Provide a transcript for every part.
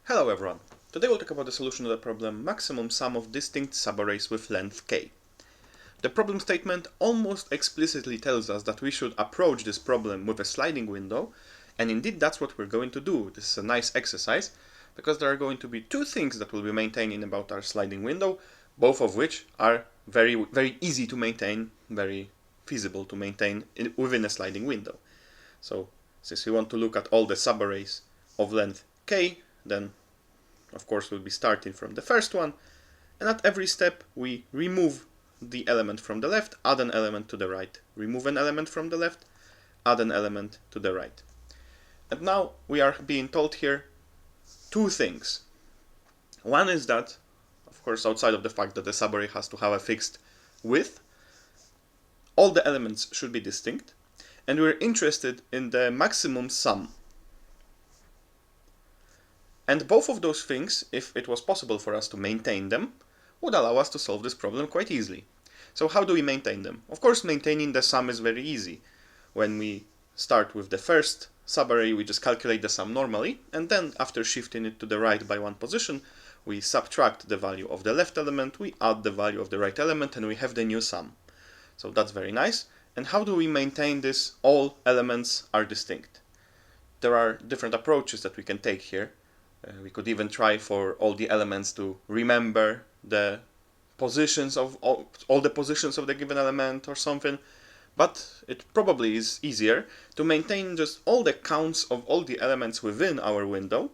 Hello everyone! Today we'll talk about the solution to the problem maximum sum of distinct subarrays with length k. The problem statement almost explicitly tells us that we should approach this problem with a sliding window, and indeed that's what we're going to do. This is a nice exercise because there are going to be two things that we'll be maintaining about our sliding window, both of which are very easy to maintain, very feasible to maintain within a sliding window. So since we want to look at all the subarrays of length k, then of course we'll be starting from the first one, and at every step we remove the element from the left, add an element to the right, remove an element from the left, add an element to the right. And now we are being told here two things. One is that, of course, outside of the fact that the subarray has to have a fixed width, all the elements should be distinct, and we're interested in the maximum sum. And both of those things, if it was possible for us to maintain them, would allow us to solve this problem quite easily. So how do we maintain them? Of course, maintaining the sum is very easy. When we start with the first subarray, we just calculate the sum normally, and then after shifting it to the right by one position, we subtract the value of the left element, we add the value of the right element, and we have the new sum. So that's very nice. And how do we maintain this? All elements are distinct. There are different approaches that we can take here. We could even try for all the elements to remember the positions of all the positions of the given element or something, but it probably is easier to maintain just all the counts of all the elements within our window,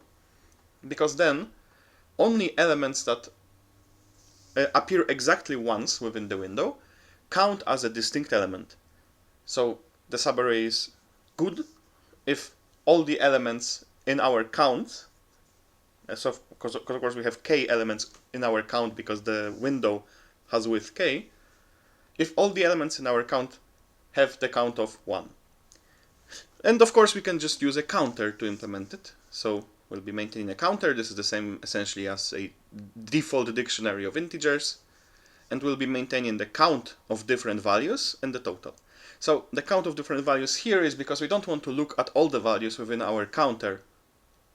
because then only elements that appear exactly once within the window count as a distinct element. So the subarray is good if all the elements in our count, so of course we have k elements in our count because the window has width k, if all the elements in our count have the count of 1. And of course we can just use a counter to implement it. So we'll be maintaining a counter. This is the same essentially as a default dictionary of integers, and we'll be maintaining the count of different values and the total. So the count of different values here is because we don't want to look at all the values within our counter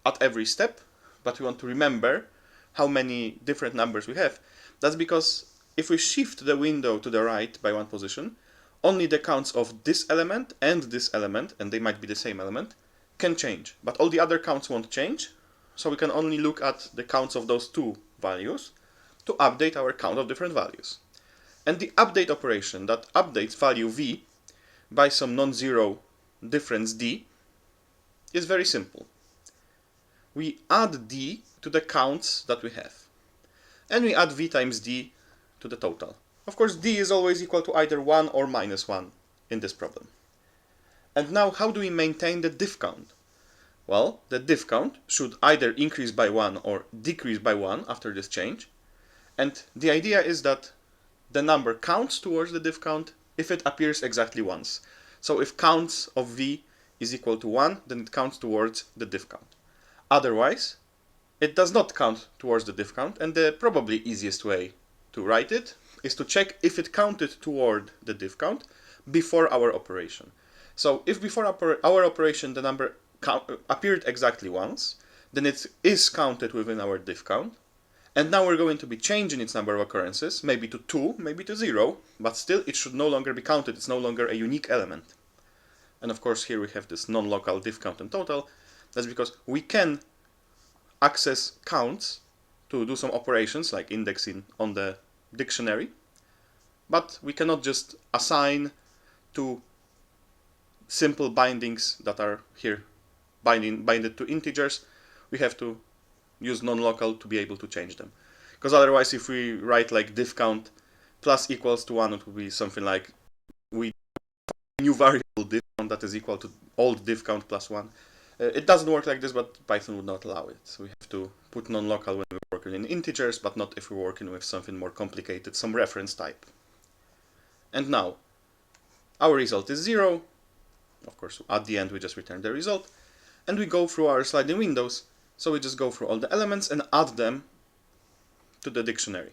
at every step, but we want to remember how many different numbers we have. That's because if we shift the window to the right by one position, only the counts of this element, and they might be the same element, can change. But all the other counts won't change, so we can only look at the counts of those two values to update our count of different values. And the update operation that updates value v by some non-zero difference d is very simple. We add d to the counts that we have, and we add v times d to the total. Of course, d is always equal to either 1 or minus 1 in this problem. And now, how do we maintain the diff count? Well, the diff count should either increase by 1 or decrease by 1 after this change. And the idea is that the number counts towards the diff count if it appears exactly once. So if counts of v is equal to 1, then it counts towards the diff count. Otherwise, it does not count towards the diff count, and the probably easiest way to write it is to check if it counted toward the diff count before our operation. So if before our operation the number appeared exactly once, then it is counted within our diff count, and now we're going to be changing its number of occurrences, maybe to 2, maybe to 0, but still it should no longer be counted, it's no longer a unique element. And of course here we have this non-local diff count and total. That's because we can access counts to do some operations like indexing on the dictionary, but we cannot just assign to simple bindings that are here binded to integers. We have to use non-local to be able to change them. Because otherwise, if we write like diff count plus equals to 1, it would be something like we new variable diff count that is equal to old diff count plus 1. It doesn't work like this, but Python would not allow it. So we have to put non-local when we're working in integers, but not if we're working with something more complicated, some reference type. And now, our result is 0. Of course, at the end we just return the result. And we go through our sliding windows. So we just go through all the elements and add them to the dictionary.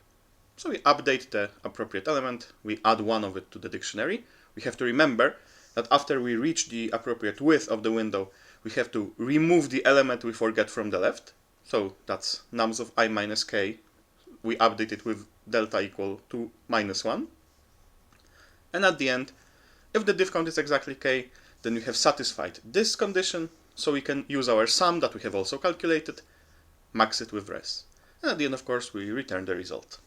So we update the appropriate element, we add one of it to the dictionary. We have to remember that after we reach the appropriate width of the window, we have to remove the element we forget from the left. So that's nums of I minus k. We update it with delta equal to -1. And at the end, if the diff count is exactly k, then we have satisfied this condition, so we can use our sum that we have also calculated, max it with res. And at the end, of course, we return the result.